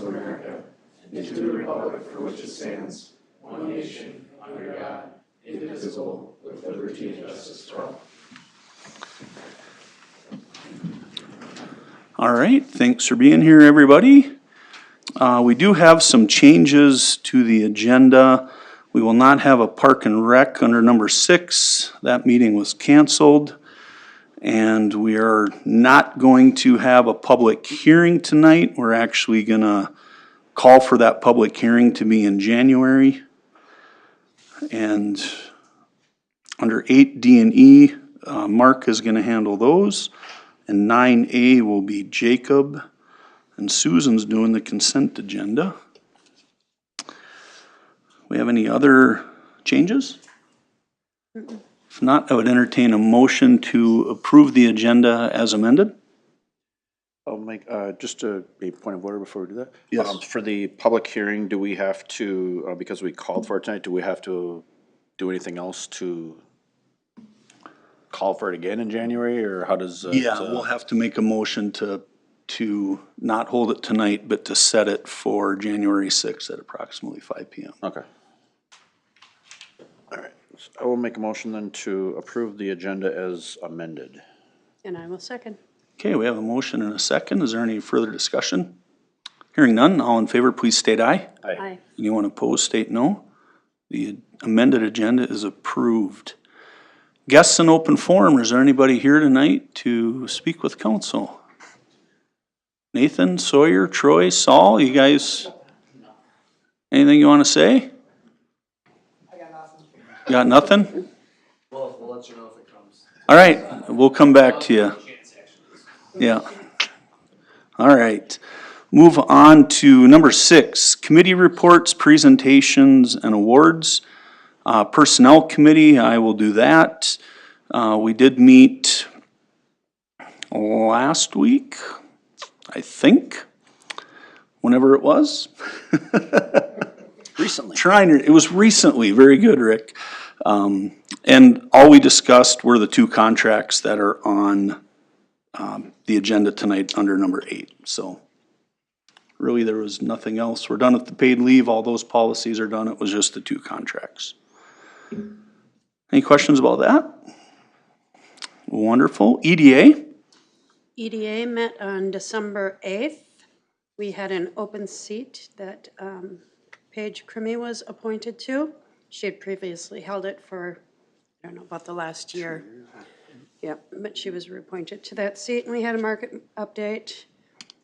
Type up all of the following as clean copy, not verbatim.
of America, and to the republic for which it stands, one nation, under God, indivisible, with liberty and justice for all. All right, thanks for being here, everybody. We do have some changes to the agenda. We will not have a Park and Rec under number 6. That meeting was canceled. And we are not going to have a public hearing tonight. We're actually gonna call for that public hearing to be in January. And under 8D and E, Mark is gonna handle those. And 9A will be Jacob. And Susan's doing the consent agenda. We have any other changes? If not, I would entertain a motion to approve the agenda as amended. I'll make, just a point of order before we do that. Yes. For the public hearing, do we have to, because we called for it tonight, do we have to do anything else to call for it again in January, or how does? Yeah, we'll have to make a motion to not hold it tonight, but to set it for January 6th at approximately 5 p.m. Okay. All right, so I will make a motion then to approve the agenda as amended. And I will second. Okay, we have a motion and a second. Is there any further discussion? Hearing none, all in favor, please state aye. Aye. Anyone opposed, state no. The amended agenda is approved. Guests in open forum, is there anybody here tonight to speak with council? Nathan, Sawyer, Troy, Saul, you guys, anything you want to say? I got nothing. You got nothing? We'll let you know if it comes. All right, we'll come back to you. Yeah. All right. Move on to number 6, committee reports, presentations, and awards. Personnel committee, I will do that. We did meet last week, I think, whenever it was. Recently. It was recently, very good, Rick. And all we discussed were the 2 contracts that are on the agenda tonight under number 8. So really there was nothing else. We're done with the paid leave. All those policies are done. It was just the 2 contracts. Any questions about that? Wonderful. EDA? EDA met on December 8th. We had an open seat that Paige Crimmy was appointed to. She had previously held it for, I don't know, about the last year. Yep, but she was reappointed to that seat, and we had a market update.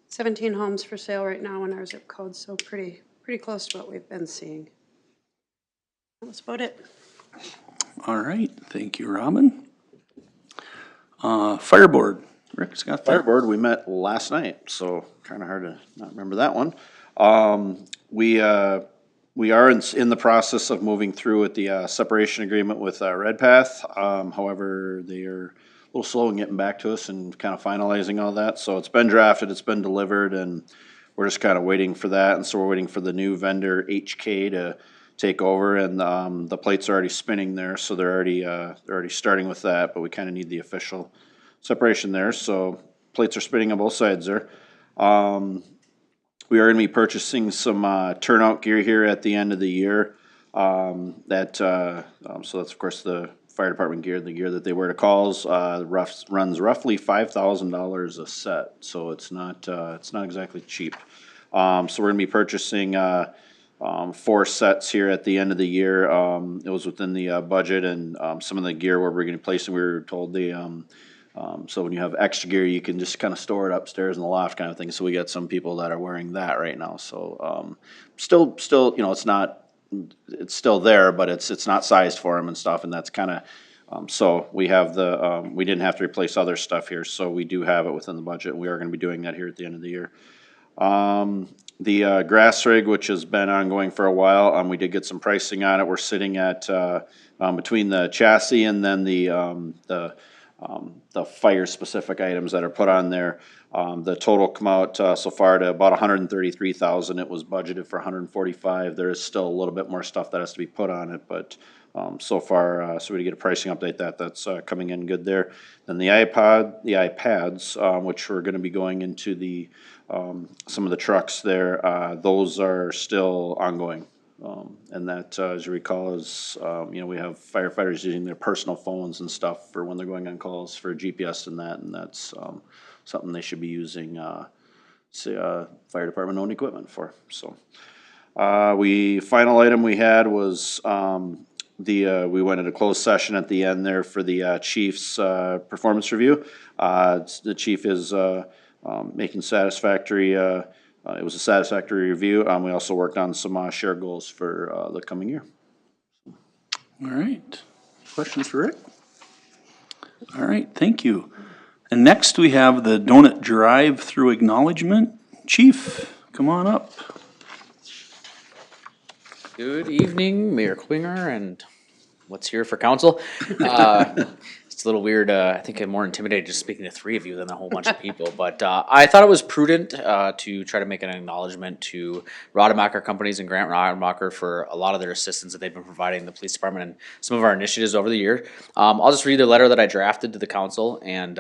17 homes for sale right now in our zip code, so pretty close to what we've been seeing. That's about it. All right. Thank you, Robin. Fire board. Rick's got that. Fire board, we met last night, so kind of hard to not remember that one. We are in the process of moving through with the separation agreement with Redpath. However, they are a little slow in getting back to us and kind of finalizing all that. So it's been drafted, it's been delivered, and we're just kind of waiting for that. And so we're waiting for the new vendor HK to take over, and the plates are already spinning there, so they're already starting with that. But we kind of need the official separation there. So plates are spinning on both sides there. We are going to be purchasing some turnout gear here at the end of the year. So that's of course the fire department gear, the gear that they wear to calls. Runs roughly $5,000 a set, so it's not exactly cheap. So we're going to be purchasing 4 sets here at the end of the year. It was within the budget, and some of the gear where we're going to place, and we were told so when you have extra gear, you can just kind of store it upstairs in the loft kind of thing. So we got some people that are wearing that right now. So still, it's still there, but it's not sized for them and stuff. And that's kind of, so we have we didn't have to replace other stuff here. So we do have it within the budget. We are going to be doing that here at the end of the year. The grass rig, which has been ongoing for a while, we did get some pricing on it. We're sitting at between the chassis and then the fire specific items that are put on there. The total come out so far to about $133,000. It was budgeted for $145,000. There is still a little bit more stuff that has to be put on it, but so far, so we get a pricing update that's coming in good there. Then the iPads, which are going to be going into the some of the trucks there, those are still ongoing. And that, as you recall, is, we have firefighters using their personal phones and stuff for when they're going on calls for GPS and that's, something they should be using, fire department owned equipment for, so. Final item we had was, we went into closed session at the end there for the, chief's, performance review. The chief is, making satisfactory, it was a satisfactory review. We also worked on some, shared goals for, the coming year. All right. Questions for Rick? All right, thank you. And next we have the donut drive-through acknowledgement. Chief, come on up. Good evening, Mayor Klinger and what's here for council. It's a little weird, I think I'm more intimidated just speaking to three of you than a whole bunch of people, but I thought it was prudent to try to make an acknowledgement to Rademacher Companies and Grant Rademacher for a lot of their assistance that they've been providing the police department and some of our initiatives over the year. I'll just read the letter that I drafted to the council and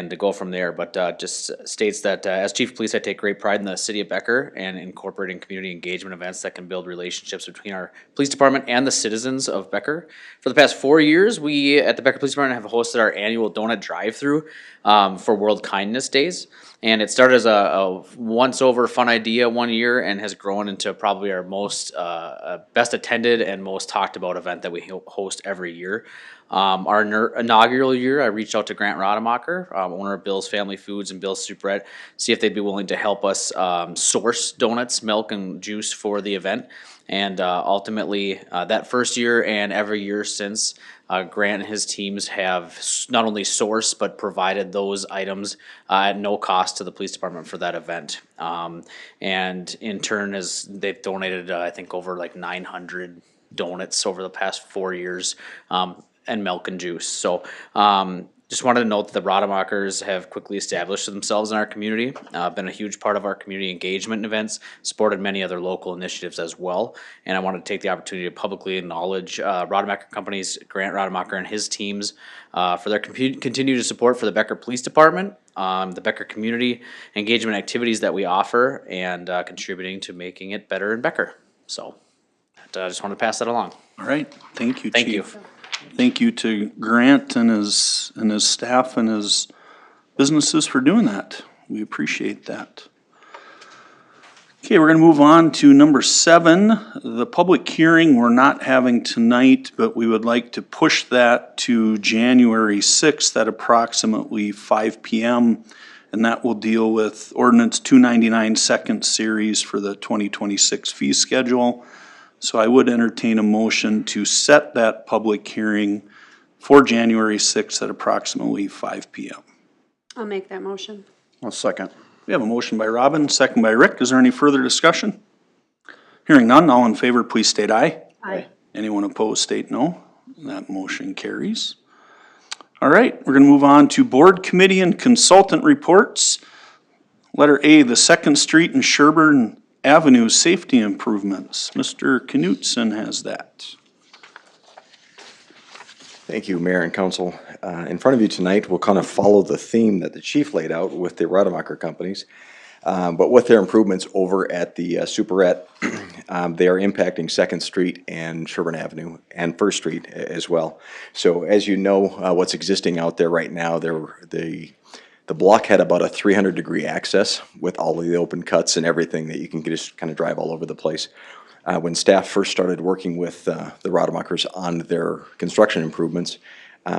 to go from there, but just states that as chief of police, I take great pride in the city of Becker and incorporating community engagement events that can build relationships between our police department and the citizens of Becker. For the past 4 years, we at the Becker Police Department have hosted our annual donut drive-through for World Kindness Days. And it started as a once-over fun idea one year and has grown into probably our most best attended and most talked about event that we host every year. Our inaugural year, I reached out to Grant Rademacher, owner of Bill's Family Foods and Bill's Superette, see if they'd be willing to help us source donuts, milk, and juice for the event. And ultimately, that first year and every year since, Grant and his teams have not only sourced but provided those items at no cost to the police department for that event. And in turn, as they've donated, I think over like 900 donuts over the past 4 years. And milk and juice. So just wanted to note that the Rademachers have quickly established themselves in our community, been a huge part of our community engagement events, supported many other local initiatives as well. And I wanted to take the opportunity to publicly acknowledge Rademacher Companies, Grant Rademacher and his teams for their continued support for the Becker Police Department, the Becker community engagement activities that we offer, and contributing to making it better in Becker. So I just wanted to pass that along. All right, thank you, Chief. Thank you. Thank you to Grant and his staff and his businesses for doing that. We appreciate that. Okay, we're gonna move on to number 7, the public hearing we're not having tonight, but we would like to push that to January 6th at approximately 5 p.m. And that will deal with ordinance 299 second series for the 2026 fee schedule. So I would entertain a motion to set that public hearing for January 6th at approximately 5 p.m. I'll make that motion. I'll second. We have a motion by Robin, second by Rick. Is there any further discussion? Hearing none, all in favor, please state aye. Aye. Anyone opposed, state no. That motion carries. All right, we're gonna move on to board, committee, and consultant reports. Letter A, the 2nd Street and Sherburne Avenue safety improvements. Mr. Knutson has that. Thank you, Mayor and Council. In front of you tonight, we'll kind of follow the theme that the chief laid out with the Rademacher Companies. But with their improvements over at the Superette, they are impacting 2nd Street and Sherburne Avenue and 1st Street as well. So as you know, what's existing out there right now, the block had about a 300-degree access with all of the open cuts and everything that you can just kind of drive all over the place. When staff first started working with the Rademachers on their construction improvements,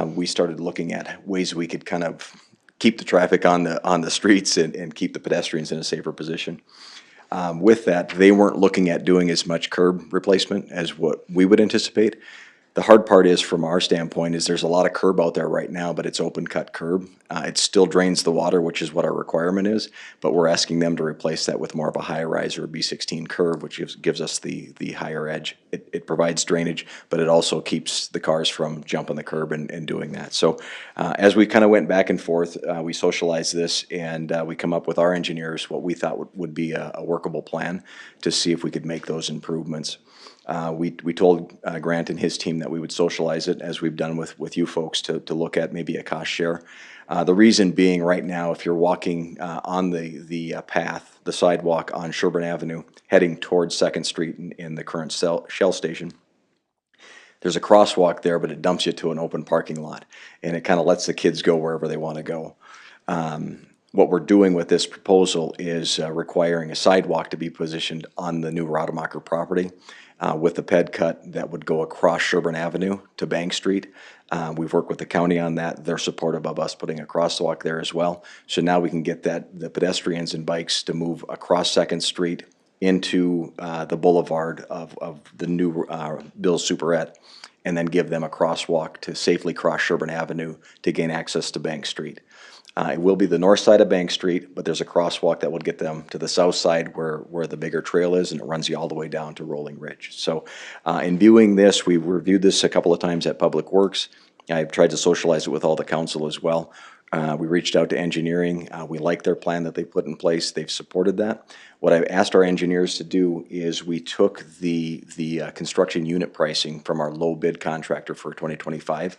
we started looking at ways we could kind of keep the traffic on the streets and keep the pedestrians in a safer position. With that, they weren't looking at doing as much curb replacement as what we would anticipate. The hard part is, from our standpoint, is there's a lot of curb out there right now, but it's open cut curb. It still drains the water, which is what our requirement is, but we're asking them to replace that with more of a high rise or a B16 curb, which gives us the higher edge. It provides drainage, but it also keeps the cars from jumping the curb and doing that. So as we kind of went back and forth, we socialized this and we come up with our engineers what we thought would be a workable plan to see if we could make those improvements. We told Grant and his team that we would socialize it, as we've done with you folks, to look at maybe a cost share. The reason being, right now, if you're walking on the path, the sidewalk on Sherburne Avenue, heading towards Second Street in the current Shell station, there's a crosswalk there, but it dumps you to an open parking lot, and it kind of lets the kids go wherever they want to go. What we're doing with this proposal is requiring a sidewalk to be positioned on the new Rademacher property with the ped cut that would go across Sherburne Avenue to Bank Street. We've worked with the county on that. They're supportive of us putting a crosswalk there as well. So now we can get the pedestrians and bikes to move across Second Street into the boulevard of the new Bill Superette, and then give them a crosswalk to safely cross Sherburne Avenue to gain access to Bank Street. It will be the north side of Bank Street, but there's a crosswalk that will get them to the south side where the bigger trail is, and it runs you all the way down to Rolling Ridge. So in viewing this, we've reviewed this a couple of times at Public Works. I've tried to socialize it with all the council as well. We reached out to engineering. We like their plan that they put in place. They've supported that. What I've asked our engineers to do is we took the construction unit pricing from our low bid contractor for 2025,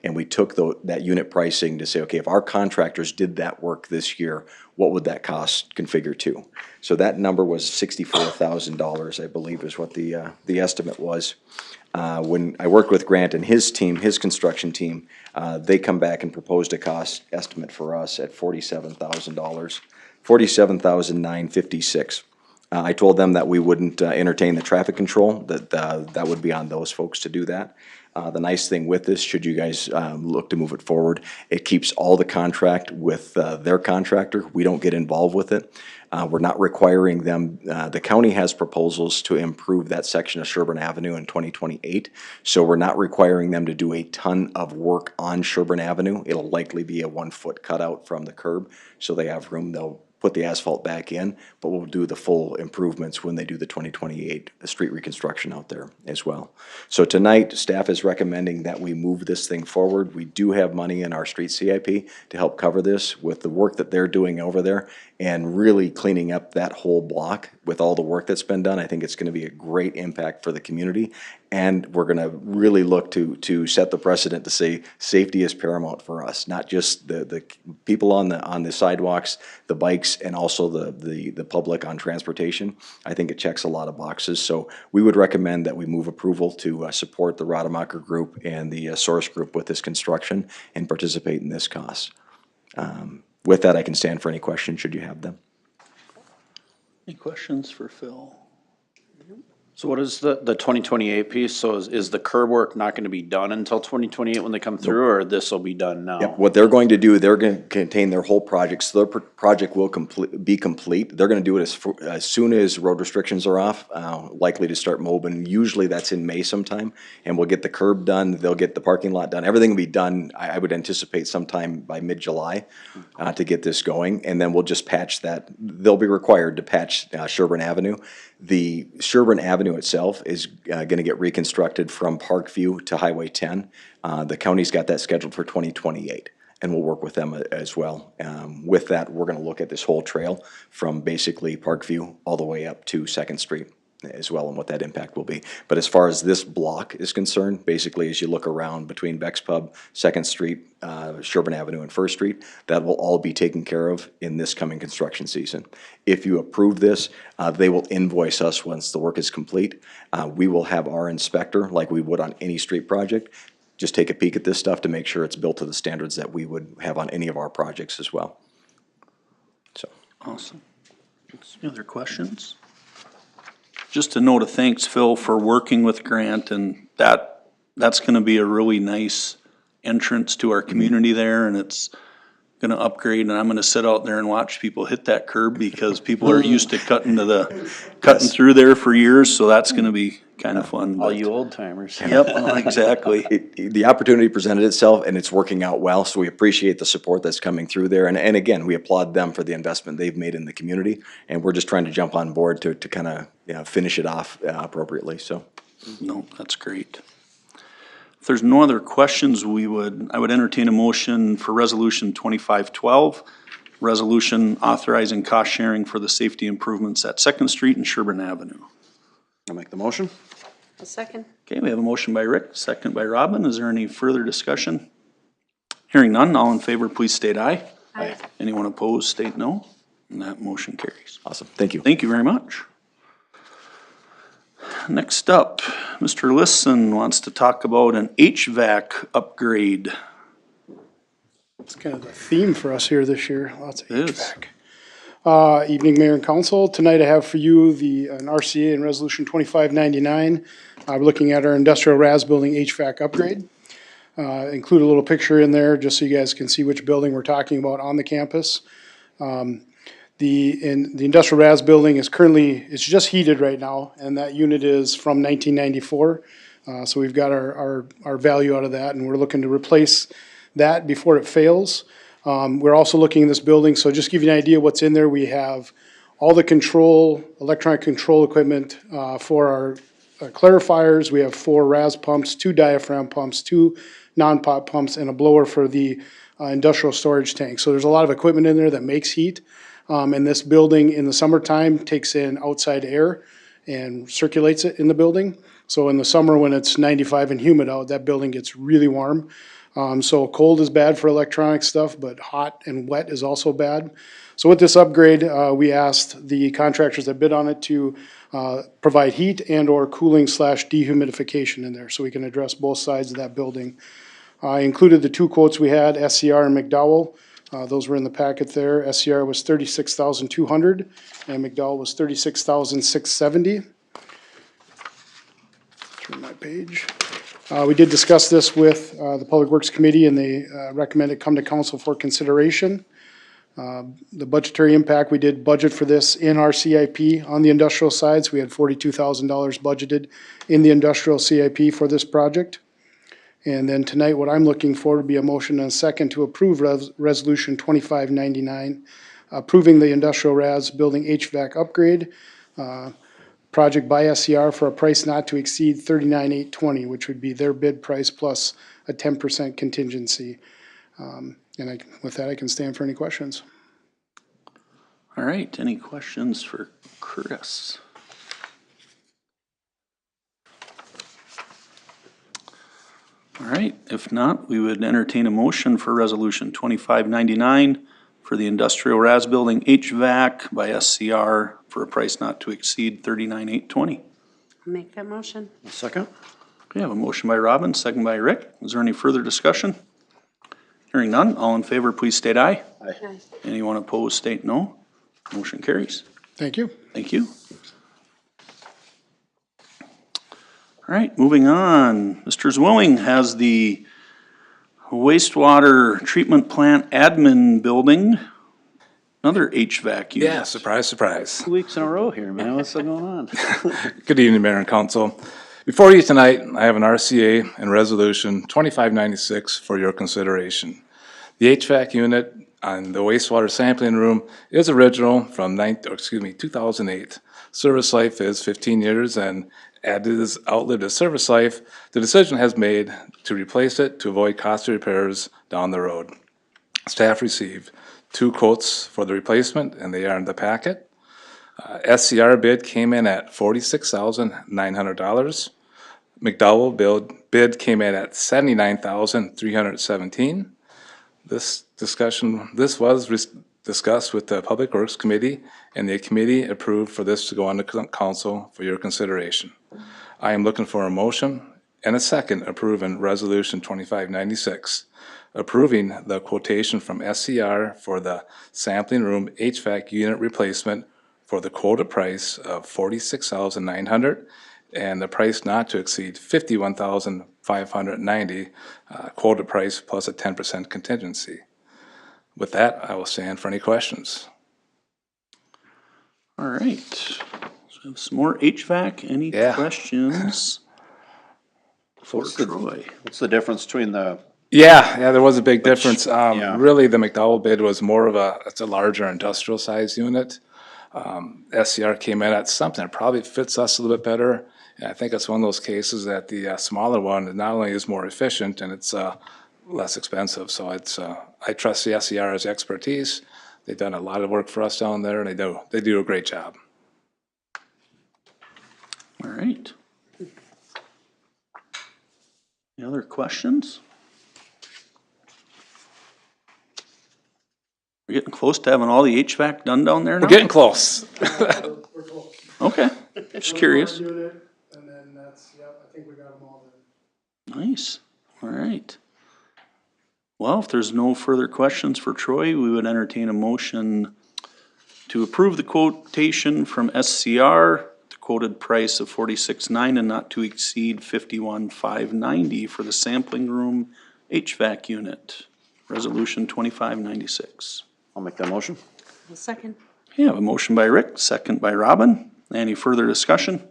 and we took that unit pricing to say, okay, if our contractors did that work this year, what would that cost configure to? So that number was $64,000, I believe, is what the estimate was. When I worked with Grant and his team, his construction team, they come back and proposed a cost estimate for us at $47,000, $47,956. I told them that we wouldn't entertain the traffic control, that would be on those folks to do that. The nice thing with this, should you guys look to move it forward, it keeps all the contract with their contractor. We don't get involved with it. We're not requiring them. The county has proposals to improve that section of Sherburne Avenue in 2028, so we're not requiring them to do a ton of work on Sherburne Avenue. It'll likely be a 1 foot cutout from the curb, so they have room. They'll put the asphalt back in, but we'll do the full improvements when they do the 2028 street reconstruction out there as well. So tonight, staff is recommending that we move this thing forward. We do have money in our street CIP to help cover this with the work that they're doing over there and really cleaning up that whole block with all the work that's been done. I think it's gonna be a great impact for the community, and we're gonna really look to set the precedent to say safety is paramount for us, not just the people on the sidewalks, the bikes, and also the public on transportation. I think it checks a lot of boxes, so we would recommend that we move approval to support the Rademacher Group and the Source Group with this construction and participate in this cost. With that, I can stand for any questions, should you have them. Any questions for Phil? So what is the 2028 piece? So is the curb work not gonna be done until 2028 when they come through, or this will be done now? Yep, what they're going to do, they're going to contain their whole project, so their project will be complete. They're going to do it as soon as road restrictions are off, likely to start mowing. Usually that's in May sometime, and we'll get the curb done, they'll get the parking lot done. Everything will be done, I would anticipate sometime by mid-July to get this going, and then we'll just patch that. They'll be required to patch Sherburne Avenue. The Sherburne Avenue itself is gonna get reconstructed from Parkview to Highway 10. The county's got that scheduled for 2028, and we'll work with them as well. With that, we're gonna look at this whole trail from basically Parkview all the way up to Second Street as well, and what that impact will be. But as far as this block is concerned, basically as you look around between Beck's Pub, Second Street, Sherburne Avenue and First Street, that will all be taken care of in this coming construction season. If you approve this, they will invoice us once the work is complete. We will have our inspector, like we would on any street project, just take a peek at this stuff to make sure it's built to the standards that we would have on any of our projects as well. So. Awesome. Any other questions? Just a note of thanks, Phil, for working with Grant, and that's gonna be a really nice entrance to our community there, and it's gonna upgrade, and I'm gonna sit out there and watch people hit that curb because people are used to cutting through there for years, so that's gonna be kinda fun. All but- you old timers. Yep, exactly. The opportunity presented itself, and it's working out well, so we appreciate the support that's coming through there. And again, we applaud them for the investment they've made in the community, and we're just trying to jump on board to kind of finish it off appropriately, so. No, that's great. If there's no other questions, I would entertain a motion for resolution 2512, resolution authorizing cost sharing for the safety improvements at Second Street and Sherburne Avenue. I'll make the motion. A second. Okay, we have a motion by Rick, second by Robin. Is there any further discussion? Hearing none, all in favor, please state aye. Aye. Anyone opposed, state no. And that motion carries. Awesome, thank you. Thank you very much. Next up, Mr. Lisson wants to talk about an HVAC upgrade. It's kind of the theme for us here this year, lots of It is. HVAC. Evening, Mayor and Council. Tonight I have for you an RCA and Resolution 2599. We're looking at our industrial RAS building HVAC upgrade. Include a little picture in there just so you guys can see which building we're talking about on the campus. The industrial RAS building is it's just heated right now, and that unit is from 1994. So we've got our value out of that, and we're looking to replace that before it fails. We're also looking in this building, so just to give you an idea what's in there, we have all the electronic control equipment for our clarifiers. We have 4 RAS pumps, 2 diaphragm pumps, 2 non-pop pumps, and a blower for the industrial storage tank. So there's a lot of equipment in there that makes heat. And this building in the summertime takes in outside air and circulates it in the building. So in the summer when it's 95 and humid out, that building gets really warm. So cold is bad for electronic stuff, but hot and wet is also bad. So with this upgrade, we asked the contractors that bid on it to provide heat and or cooling / dehumidification in there so we can address both sides of that building. I included the 2 quotes we had, SCR and McDowell. Those were in the packet there. SCR was $36,200 and McDowell was $36,670. Turn my page. We did discuss this with the Public Works Committee, and they recommend it come to council for consideration. The budgetary impact, we did budget for this in our CIP on the industrial side. So we had $42,000 budgeted in the industrial CIP for this project. And then tonight, what I'm looking for would be a motion and a second to approve Resolution 2599, approving the industrial RAS building HVAC upgrade project by SCR for a price not to exceed $39,820, which would be their bid price plus a 10% contingency. With that, I can stand for any questions. All right, any questions for Curtis? All right, if not, we would entertain a motion for Resolution 2599 for the industrial RAS building HVAC by SCR for a price not to exceed $39,820. Make that motion. Second? Okay, I have a motion by Robin, second by Rick. Is there any further discussion? Hearing none, all in favor, please state aye. Aye. Anyone opposed, state no. Motion carries. Thank you. Thank you. All right, moving on. Mr. Zwilling has the wastewater treatment plant admin building, another HVAC unit. Yeah, surprise, surprise. 2 weeks in a row here, man. What's going on? Good evening, Mayor and Council. Before you tonight, I have an RCA and Resolution 2596 for your consideration. The HVAC unit on the wastewater sampling room is original from 2008. Service life is 15 years, and as it has outlived its service life, the decision has made to replace it to avoid costly repairs down the road. Staff received 2 quotes for the replacement, and they are in the packet. SCR bid came in at $46,900. McDowell bid came in at $79,317. This was discussed with the Public Works Committee, and the committee approved for this to go on to council for your consideration. I am looking for a motion and a second approving Resolution 2596, approving the quotation from SCR for the sampling room HVAC unit replacement for the quoted price of $46,900 and the price not to exceed $51,590, quoted price plus a 10% contingency. With that, I will stand for any questions. All right, so we have some more HVAC. Any Yeah. questions for Troy? What's the difference between the, Yeah, there was a big difference. yeah. Really, the McDowell bid was more of it's a larger industrial size unit. SCR came in at something that probably fits us a little bit better. And I think it's one of those cases that the smaller one not only is more efficient and it's less expensive. So I trust the SCR's expertise. They've done a lot of work for us down there, and they do a great job. All right. Any other questions? We're getting close to having all the HVAC done down there now? We're getting close. We're close. Okay, just curious. One more unit, and then that's, yep, I think we got them all done. Nice, all right. Well, if there's no further questions for Troy, we would entertain a motion to approve the quotation from SCR, the quoted price of $46,900 and not to exceed $51,590 for the sampling room HVAC unit. Resolution 2596. I'll make that motion. A second. Okay, I have a motion by Rick, second by Robin. Any further discussion?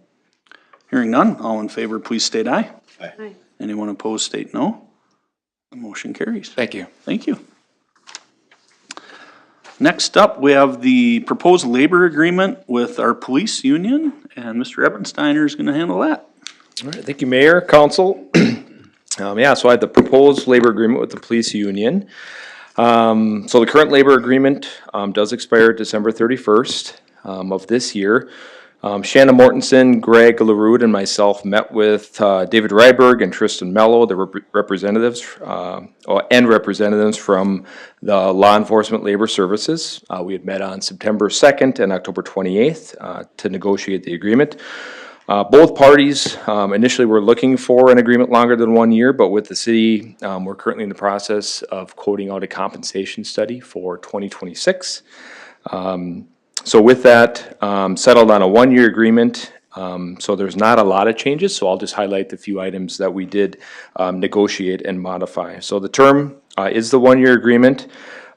Hearing none, all in favor, please state aye. Aye. Anyone opposed, state no. The motion carries. Thank you. Thank you. Next up, we have the proposed labor agreement with our police union, and Mr. Ebensteiner is gonna handle that. All right, thank you, Mayor, Council. Yeah, so I have the proposed labor agreement with the police union. So the current labor agreement does expire December 31st of this year. Shannon Mortensen, Greg LaRue, and myself met with David Ryberg and Tristan Mello, the representatives from the Law Enforcement Labor Services. We had met on September 2nd and October 28th to negotiate the agreement. Both parties initially were looking for an agreement longer than 1 year, but with the city, we're currently in the process of quoting out a compensation study for 2026. So with that, settled on a 1-year agreement, so there's not a lot of changes, so I'll just highlight the few items that we did negotiate and modify. So the term is the 1-year agreement.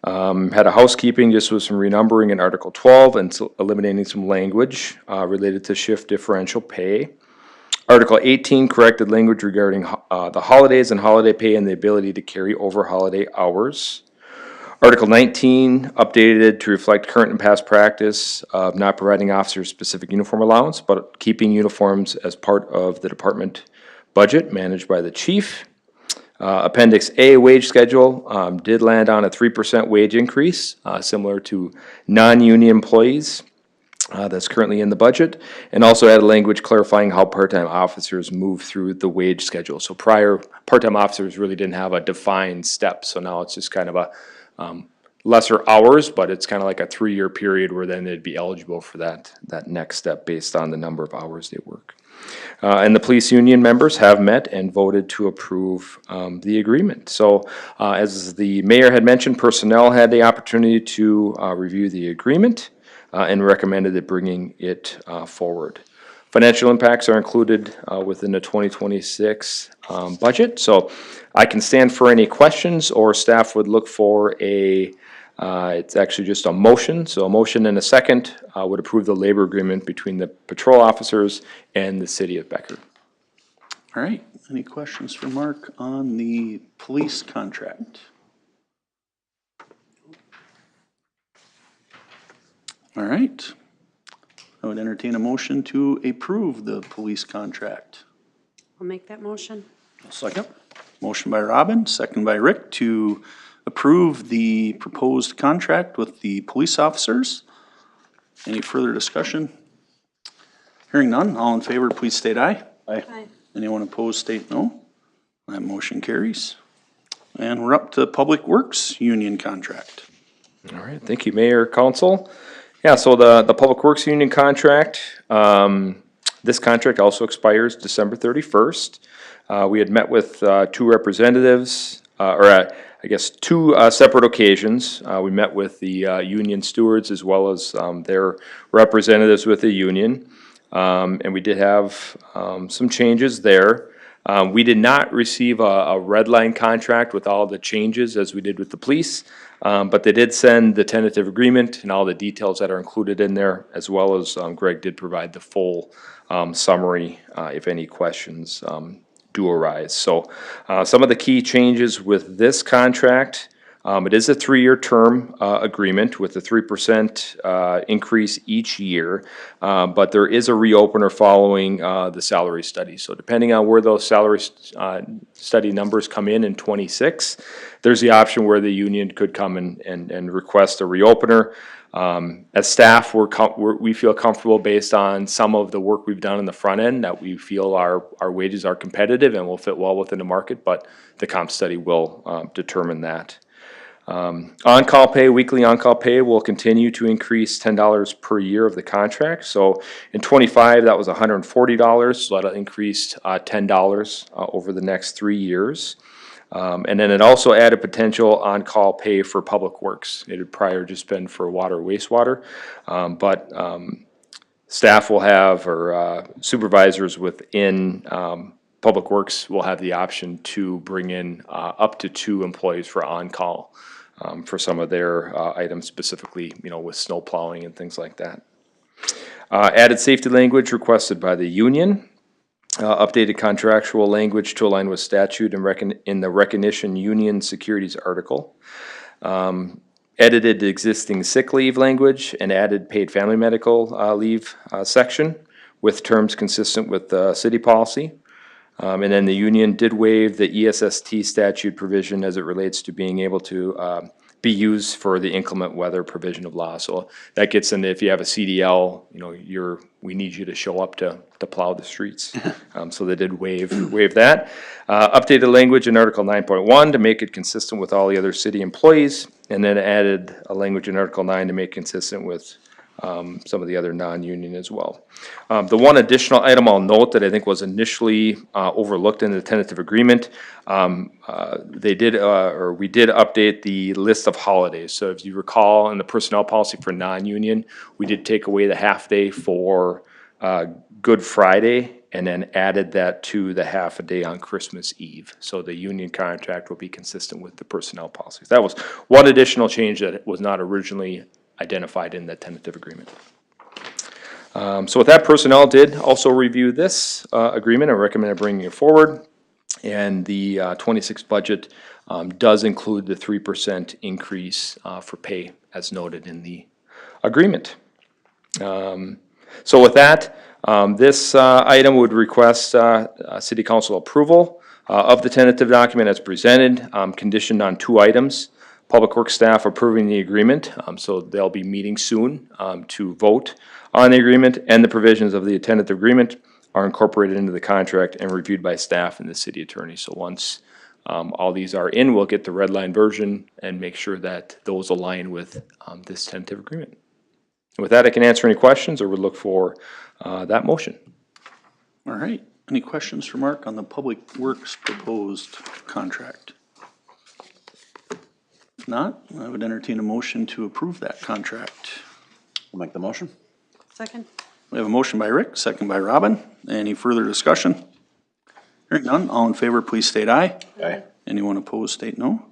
Had a housekeeping just with some renumbering in Article 12 and eliminating some language related to shift differential pay. Article 18 corrected language regarding the holidays and holiday pay and the ability to carry over holiday hours. Article 19 updated to reflect current and past practice of not providing officers specific uniform allowance, but keeping uniforms as part of the department budget managed by the chief. Appendix A wage schedule did land on a 3% wage increase, similar to non-union employees. That's currently in the budget, and also added language clarifying how part-time officers move through the wage schedule. So prior, part-time officers really didn't have a defined step, so now it's just kind of a lesser hours, but it's kind of like a 3-year period where then they'd be eligible for that next step based on the number of hours they work. And the police union members have met and voted to approve the agreement. So as the mayor had mentioned, personnel had the opportunity to review the agreement and recommended it bringing it forward. Financial impacts are included within the 2026 budget. So I can stand for any questions, or staff would look for it's actually just a motion. So a motion and a second would approve the labor agreement between the patrol officers and the city of Becker. All right, any questions for Mark on the police contract? All right, I would entertain a motion to approve the police contract. I'll make that motion. Second. Motion by Robin, second by Rick to approve the proposed contract with the police officers. Any further discussion? Hearing none, all in favor, please state aye. Aye. Anyone opposed, state no. That motion carries. And we're up to Public Works Union contract. All right, thank you, Mayor, Council. Yeah, so the Public Works Union contract, this contract also expires December 31st. We had met with 2 representatives, I guess 2 separate occasions. We met with the union stewards as well as their representatives with the union. And we did have some changes there. We did not receive a red line contract with all the changes as we did with the police, but they did send the tentative agreement and all the details that are included in there, as well as Greg did provide the full summary if any questions do arise. So some of the key changes with this contract, it is a 3-year term agreement with a 3% increase each year, but there is a reopener following the salary study. So depending on where those salary study numbers come in 26, there's the option where the union could come and request a reopener. As staff, we feel comfortable based on some of the work we've done in the front end that we feel our wages are competitive and will fit well within the market, but the comp study will determine that. On-call pay, weekly on-call pay will continue to increase $10 per year of the contract. So in '25, that was $140, so that'll increase $10 over the next 3 years. And then it also added potential on-call pay for public works. It had prior just been for water, wastewater, but staff will have, or supervisors within public works will have the option to bring in up to 2 employees for on-call for some of their items, specifically, with snow plowing and things like that. Added safety language requested by the union. Updated contractual language to align with statute and in the recognition union securities article. Edited existing sick leave language and added paid family medical leave section with terms consistent with city policy. And then the union did waive the ESST statute provision as it relates to being able to be used for the inclement weather provision of law. So that gets into, if you have a CDL, we need you to show up to plow the streets. So they did waive that. Updated language in Article 9.1 to make it consistent with all the other city employees, and then added a language in Article 9 to make it consistent with some of the other non-union as well. The one additional item I'll note that I think was initially overlooked in the tentative agreement, we did update the list of holidays. So if you recall, in the personnel policy for non-union, we did take away the half day for Good Friday and then added that to the half a day on Christmas Eve. So the union contract will be consistent with the personnel policies. That was one additional change that was not originally identified in the tentative agreement. So with that, personnel did also review this agreement and recommended bringing it forward. And the 26 budget does include the 3% increase for pay as noted in the agreement. So with that, this item would request City Council approval of the tentative document as presented, conditioned on 2 items. Public Works staff approving the agreement, so they'll be meeting soon to vote on the agreement, and the provisions of the tentative agreement are incorporated into the contract and reviewed by staff and the city attorney. So once all these are in, we'll get the red line version and make sure that those align with this tentative agreement. And with that, I can answer any questions or would look for that motion. All right. Any questions for Mark on the Public Works proposed contract? If not, I would entertain a motion to approve that contract. I'll make the motion. Second? We have a motion by Rick, second by Robin. Any further discussion? Hearing none, all in favor, please state aye. Aye. Anyone opposed, state no.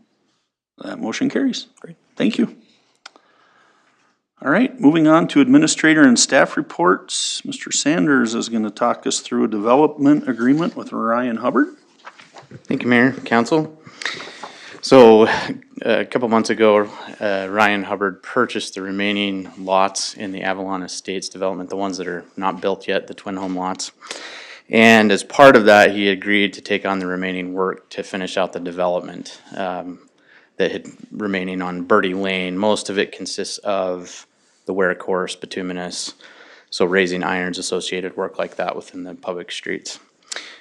That motion carries. Great. Thank you. All right, moving on to administrator and staff reports. Mr. Sanders is going to talk us through a development agreement with Ryan Hubbard. Thank you, Mayor, Council. So a couple months ago, Ryan Hubbard purchased the remaining lots in the Avalon Estates development, the ones that are not built yet, the twin home lots. And as part of that, he agreed to take on the remaining work to finish out the development that had remaining on Birdie Lane. Most of it consists of the wear course, bituminous, so raising irons, associated work like that within the public streets.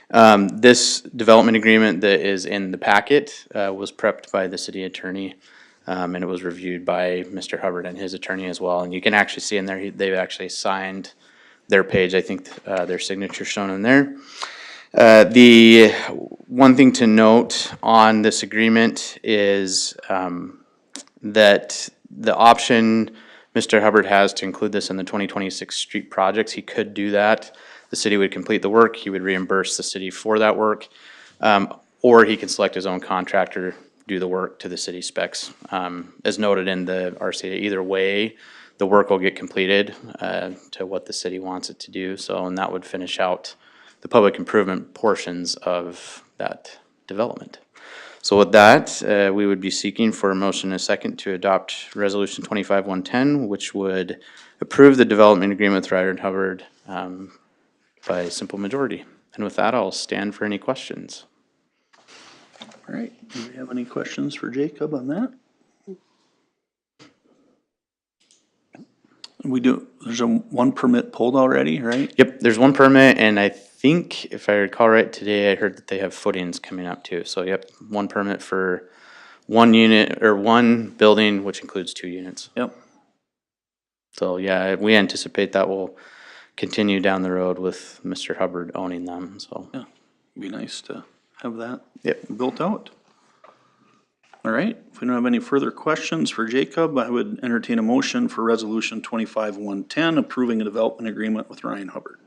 This development agreement that is in the packet was prepped by the city attorney, and it was reviewed by Mr. Hubbard and his attorney as well. And you can actually see in there, they've actually signed their page. I think their signature shown in there. The one thing to note on this agreement is that the option Mr. Hubbard has to include this in the 2026 street projects, he could do that. The city would complete the work, he would reimburse the city for that work, or he can select his own contractor, do the work to the city specs. As noted in the RCA, either way, the work will get completed to what the city wants it to do. So, and that would finish out the public improvement portions of that development. So with that, we would be seeking for a motion and a second to adopt Resolution 25-110, which would approve the development agreement with Ryan Hubbard by a simple majority. And with that, I'll stand for any questions. All right, do we have any questions for Jacob on that? there's one permit pulled already, right? Yep, there's one permit, and I think, if I recall right, today I heard that they have footings coming up too. So yep, one permit for one unit, or one building, which includes 2 units. Yep. So yeah, we anticipate that will continue down the road with Mr. Hubbard owning them, so. Yeah, be nice to have that Yep. built out. All right, if we don't have any further questions for Jacob, I would entertain a motion for resolution 25-110, approving a development agreement with Ryan Hubbard.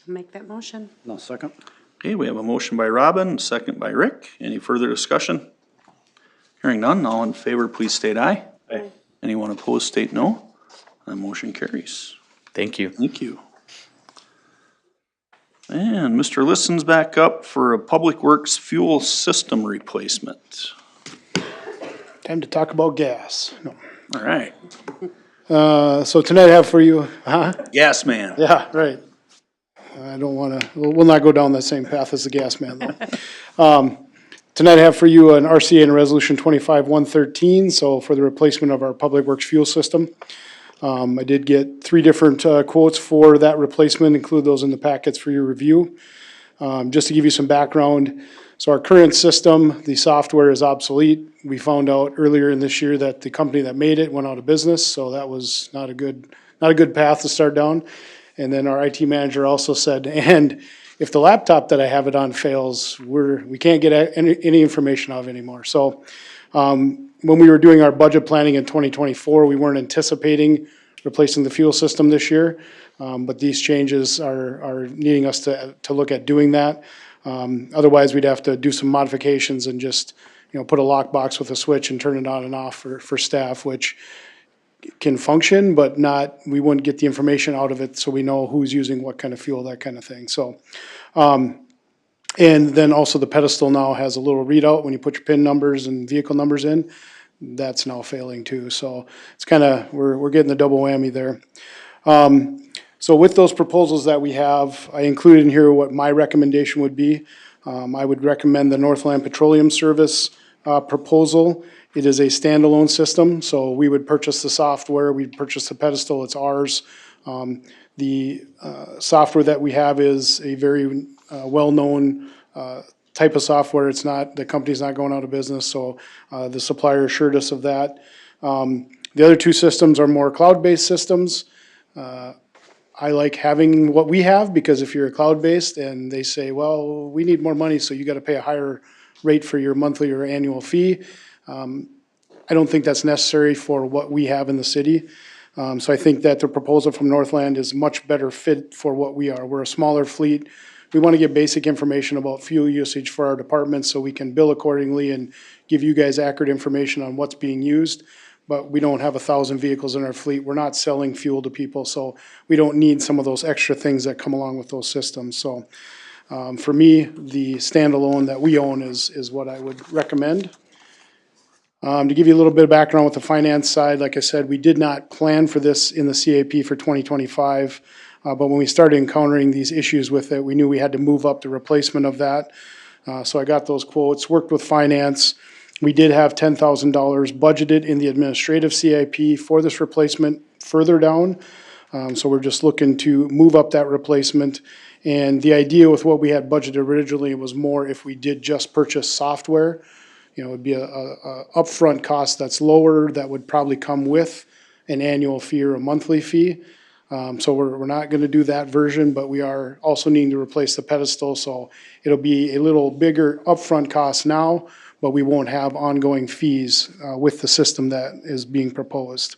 Make that motion. No, second. Okay, we have a motion by Robin, second by Rick. Any further discussion? Hearing none, all in favor, please state aye. Aye. Anyone opposed, state no. That motion carries. Thank you. Thank you. And Mr. Liston's back up for a Public Works fuel system replacement. Time to talk about gas. No. All right, So tonight I have for you, gas man. Yeah, right. I don't wanna, we'll not go down that same path as the gas man though. Tonight I have for you an RCA and a resolution 25-113, so for the replacement of our public works fuel system. I did get 3 different quotes for that replacement, include those in the packets for your review. Just to give you some background, so our current system, the software is obsolete. We found out earlier in this year that the company that made it went out of business, so that was not a good path to start down. And then our IT manager also said, and if the laptop that I have it on fails, we can't get any information of anymore. So when we were doing our budget planning in 2024, we weren't anticipating replacing the fuel system this year. But these changes are needing us to look at doing that. Otherwise, we'd have to do some modifications and just, put a lockbox with a switch and turn it on and off for staff, which can function, but we wouldn't get the information out of it, so we know who's using what kind of fuel, that kind of thing. So, and then also the pedestal now has a little readout when you put your PIN numbers and vehicle numbers in. That's now failing too. So it's we're getting the double whammy there. So with those proposals that we have, I included in here what my recommendation would be. I would recommend the Northland Petroleum Service proposal. It is a standalone system, so we would purchase the software, we'd purchase the pedestal, it's ours. The software that we have is a very well-known type of software. It's not, the company's not going out of business, so the supplier assured us of that. The other 2 systems are more cloud-based systems. I like having what we have, because if you're cloud-based and they say, well, we need more money, so you gotta pay a higher rate for your monthly or annual fee. I don't think that's necessary for what we have in the city. So I think that the proposal from Northland is much better fit for what we are. We're a smaller fleet. We want to get basic information about fuel usage for our departments so we can bill accordingly and give you guys accurate information on what's being used. But we don't have 1,000 vehicles in our fleet. We're not selling fuel to people, so we don't need some of those extra things that come along with those systems. So for me, the standalone that we own is what I would recommend. To give you a little bit of background with the finance side, like I said, we did not plan for this in the CAP for 2025. But when we started encountering these issues with it, we knew we had to move up the replacement of that. So I got those quotes, worked with finance. We did have $10,000 budgeted in the administrative CIP for this replacement further down. So we're just looking to move up that replacement. And the idea with what we had budgeted originally was more if we did just purchase software. It'd be a upfront cost that's lower that would probably come with an annual fee or a monthly fee. So we're not gonna do that version, but we are also needing to replace the pedestal, so it'll be a little bigger upfront cost now, but we won't have ongoing fees with the system that is being proposed.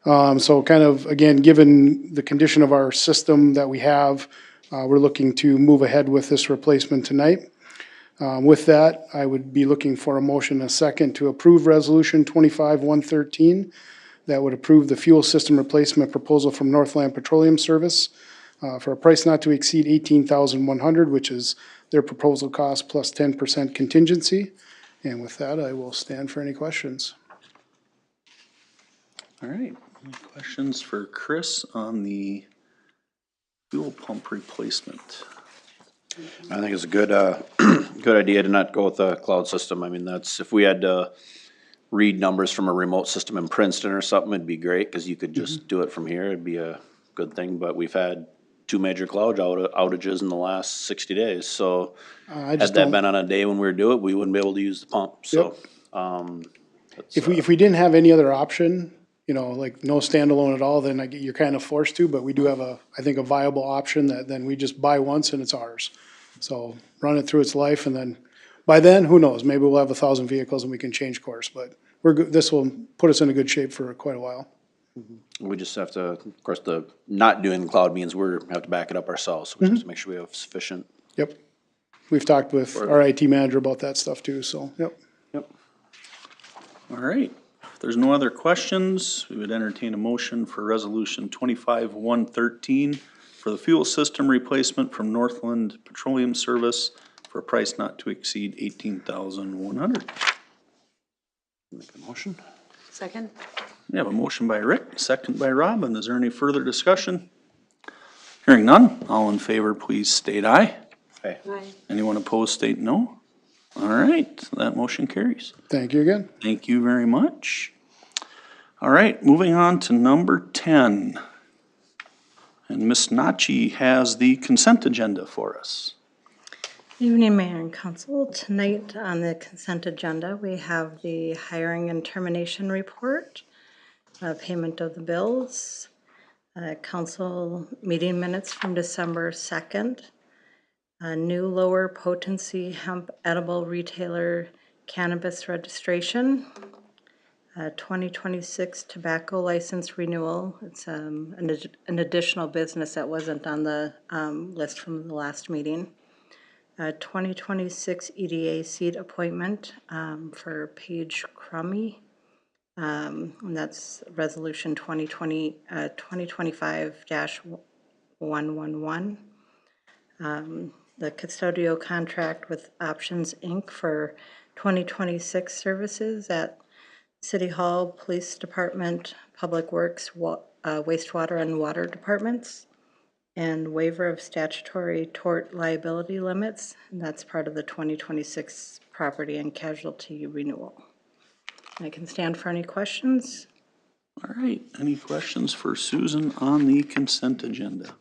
So kind of, again, given the condition of our system that we have, we're looking to move ahead with this replacement tonight. With that, I would be looking for a motion and a second to approve resolution 25-113. That would approve the fuel system replacement proposal from Northland Petroleum Service for a price not to exceed $18,100, which is their proposal cost plus 10% contingency. And with that, I will stand for any questions. All right, any questions for Chris on the fuel pump replacement? I think it's a good, good idea to not go with a cloud system. I mean, if we had to read numbers from a remote system in Princeton or something, it'd be great, cause you could just do it from here, it'd be a good thing, but we've had 2 major cloud outages in the last 60 days, so I had just that don't, been on a day when we were doing it, we wouldn't be able to use the pump, so. That's, if we didn't have any other option, you know, like no standalone at all, then you're kind of forced to, but we do have I think a viable option that then we just buy once and it's ours. So run it through its life and then, by then, who knows, maybe we'll have 1,000 vehicles and we can change course, but we're good, this will put us in a good shape for quite a while. we just have to, of course, the not doing the cloud means have to back it up ourselves, so we just have to make sure we have sufficient. Yep. We've talked with our IT manager about that stuff too, so, yep. Yep. All right. If there's no other questions, we would entertain a motion for resolution 25-113 for the fuel system replacement from Northland Petroleum Service for a price not to exceed $18,100. Make a motion. Second? We have a motion by Rick, second by Robin. Is there any further discussion? Hearing none, all in favor, please state aye. Aye. Aye. Anyone opposed, state no. All right, that motion carries. Thank you again. Thank you very much. All right, moving on to number 10. And Ms. Nachi has the consent agenda for us. Evening, Mayor and Council. Tonight on the consent agenda, we have the hiring and termination report, payment of the bills, council meeting minutes from December 2nd, a new lower potency hemp edible retailer cannabis registration, 2026 tobacco license renewal. It's an additional business that wasn't on the list from the last meeting. 2026 EDA seat appointment for Paige Crummy. And that's resolution 2025-111. The custodial contract with Options Inc. for 2026 services at City Hall, Police Department, Public Works, wastewater and water departments, and waiver of statutory tort liability limits, and that's part of the 2026 property and casualty renewal. I can stand for any questions. All right, any questions for Susan on the consent agenda?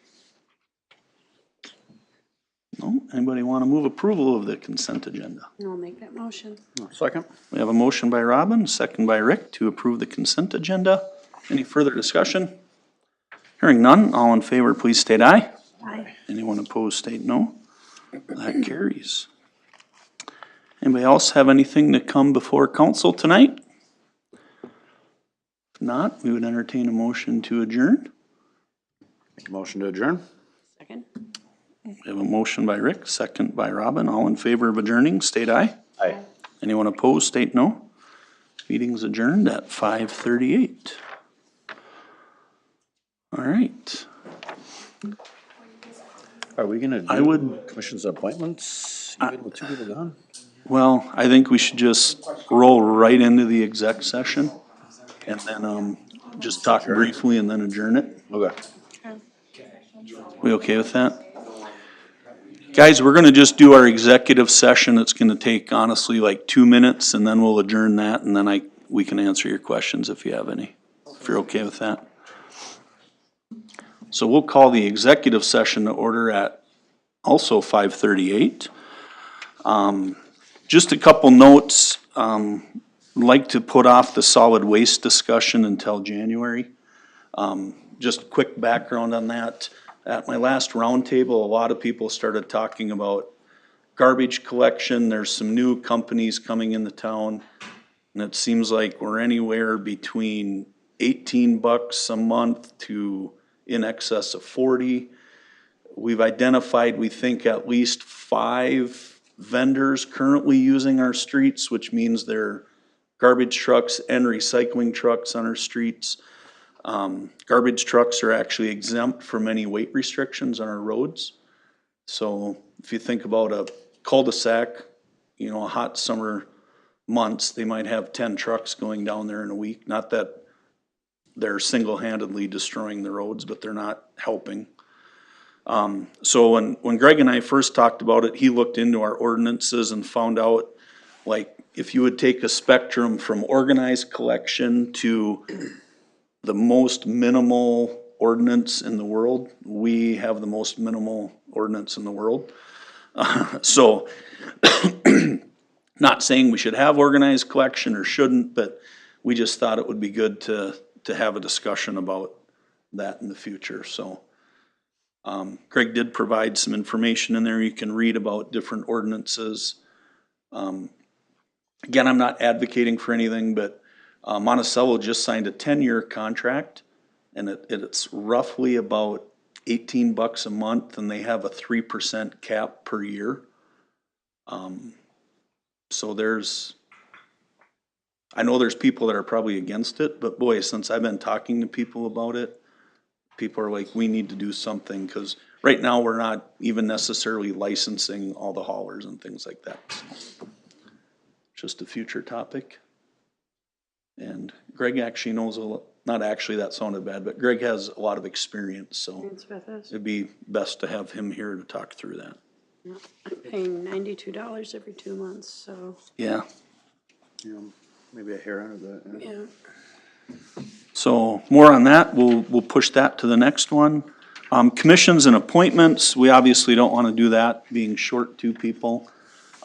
No? Anybody want to move approval of the consent agenda? I'll make that motion. Second. We have a motion by Robin, second by Rick to approve the consent agenda. Any further discussion? Hearing none, all in favor, please state aye. Aye. Anyone opposed, state no. That carries. Anybody else have anything to come before council tonight? If not, we would entertain a motion to adjourn. Motion to adjourn. Second? We have a motion by Rick, second by Robin. All in favor of adjourning, state aye. Aye. Anyone opposed, state no. Meeting's adjourned at 5:38. All right. Are we gonna I do would- commission's appointments, even with 2 people gone? Well, I think we should just roll right into the exec session and then just talk briefly and then adjourn it. Okay. We okay with that? Guys, we're gonna just do our executive session. It's gonna take honestly like 2 minutes and then we'll adjourn that and then we can answer your questions if you have any, if you're okay with that. So we'll call the executive session to order at also 5:38. Just a couple notes, like to put off the solid waste discussion until January. Just quick background on that. At my last roundtable, a lot of people started talking about garbage collection. There's some new companies coming into town. And it seems like we're anywhere between $18 a month to in excess of 40. We've identified, we think, at least 5 vendors currently using our streets, which means they're garbage trucks and recycling trucks on our streets. Garbage trucks are actually exempt from any weight restrictions on our roads. So if you think about a cul-de-sac, you know, a hot summer months, they might have 10 trucks going down there in a week. Not that they're single-handedly destroying the roads, but they're not helping. So when Greg and I first talked about it, he looked into our ordinances and found out like, if you would take a spectrum from organized collection to the most minimal ordinance in the world, we have the most minimal ordinance in the world. So, not saying we should have organized collection or shouldn't, but we just thought it would be good to have a discussion about that in the future, so. Greg did provide some information in there, you can read about different ordinances. Again, I'm not advocating for anything, but Monticello just signed a 10-year contract, and it's roughly about $18 a month, and they have a 3% cap per year. So I know there's people that are probably against it, but boy, since I've been talking to people about it, people are like, we need to do something, because right now we're not even necessarily licensing all the haulers and things like that. So, just a future topic. And Greg actually knows not actually, that sounded bad, but Greg has a lot of experience, so It's with us. it'd be best to have him here to talk through that. I'm paying $92 every 2 months, so, Yeah, Maybe a hair under that, yeah. yeah. so more on that, we'll push that to the next one. Commissions and appointments, we obviously don't wanna do that, being short two people.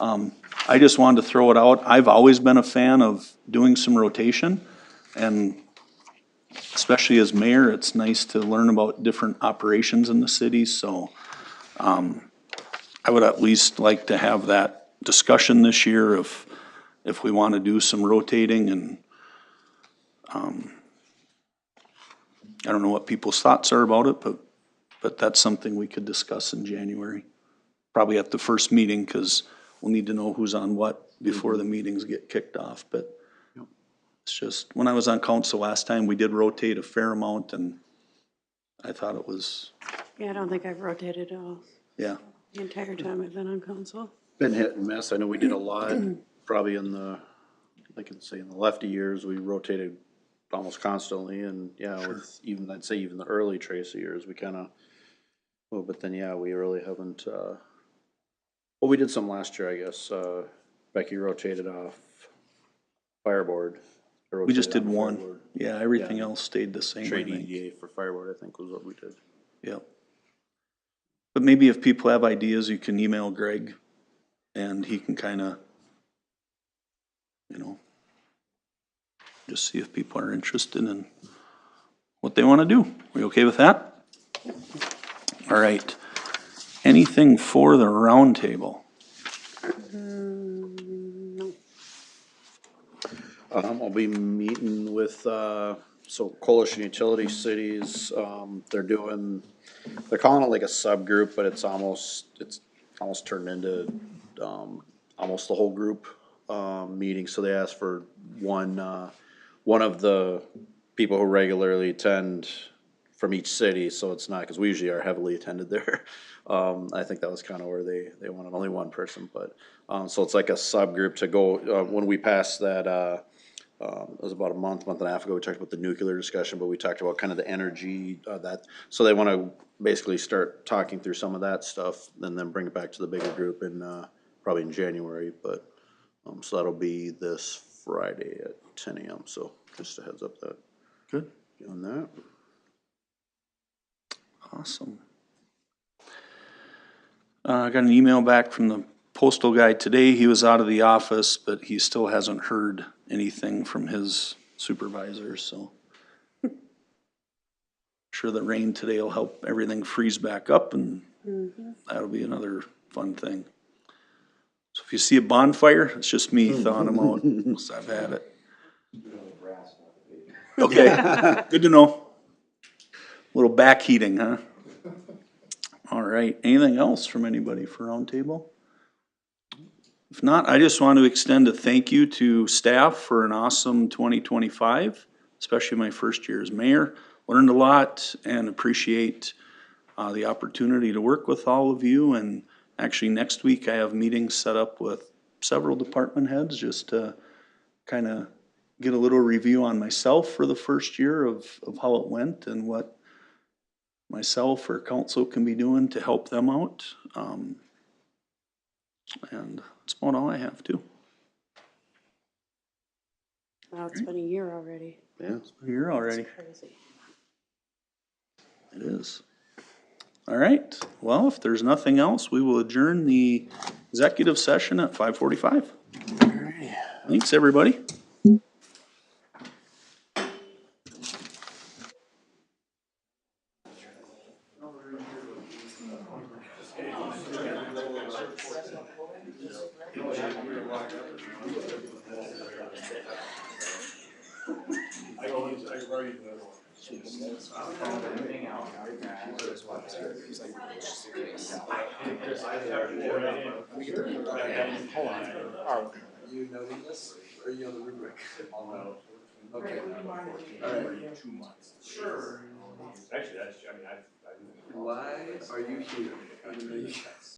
I just wanted to throw it out, I've always been a fan of doing some rotation, and especially as mayor, it's nice to learn about different operations in the city, so I would at least like to have that discussion this year if we wanna do some rotating, and I don't know what people's thoughts are about it, but that's something we could discuss in January. Probably at the first meeting, cause we'll need to know who's on what before the meetings get kicked off, but it's just, when I was on council last time, we did rotate a fair amount, and I thought it was, Yeah, I don't think I've rotated at all yeah. the entire time I've been on council. Been hit and miss. I know we did a lot, probably in the, I can say in the lefty years, we rotated almost constantly, and yeah, with even, I'd say even the early Tracy years, we kinda, well, but then, yeah, we really haven't, well, we did some last year, I guess, Becky rotated off fireboard. We just did Rotated on one, fireboard. yeah, everything Yeah. else stayed the same, I Trade think. EDA for fireboard, I think was what we did. Yep. But maybe if people have ideas, you can email Greg, and he can kinda, just see if people are interested in what they wanna do. Are you okay with that? All right. Anything for the roundtable? No. I'll be meeting with, so Coalition Utility Cities, they're calling it like a subgroup, but it's almost turned into, almost the whole group, meeting, so they asked for one of the people who regularly attend from each city, so it's not, cause we usually are heavily attended there. I think that was kinda where they wanted only one person, but, so it's like a subgroup to go, when we passed that, it was about a month and a half ago, we talked about the nuclear discussion, but we talked about kind of the energy, so they wanna basically start talking through some of that stuff, and then bring it back to the bigger group in, probably in January, but, so that'll be this Friday at 10 AM, so just a heads up that. Good. On that. Awesome. I got an email back from the postal guy today. He was out of the office, but he still hasn't heard anything from his supervisors, so. Sure the rain today will help everything freeze back up, and that'll be another fun thing. So if you see a bonfire, it's just me thawing them out, once I've had it. Okay, good to know. Little back heating, huh? All right, anything else from anybody for roundtable? If not, I just want to extend a thank you to staff for an awesome 2025, especially my first year as mayor. Learned a lot and appreciate the opportunity to work with all of you. And actually next week I have meetings set up with several department heads just to kind of get a little review on myself for the first year of how it went and what myself or council can be doing to help them out. And that's about all I have too. Wow, it's been a year already. Yeah, Here already. Crazy. it is. All right, well, if there's nothing else, we will adjourn the executive session at 5:45. Thanks, everybody. Are you noting this, or are you on the rubric? Okay. All right. 2 months. Sure. Actually, that's, I mean, why are you here? Even though you guys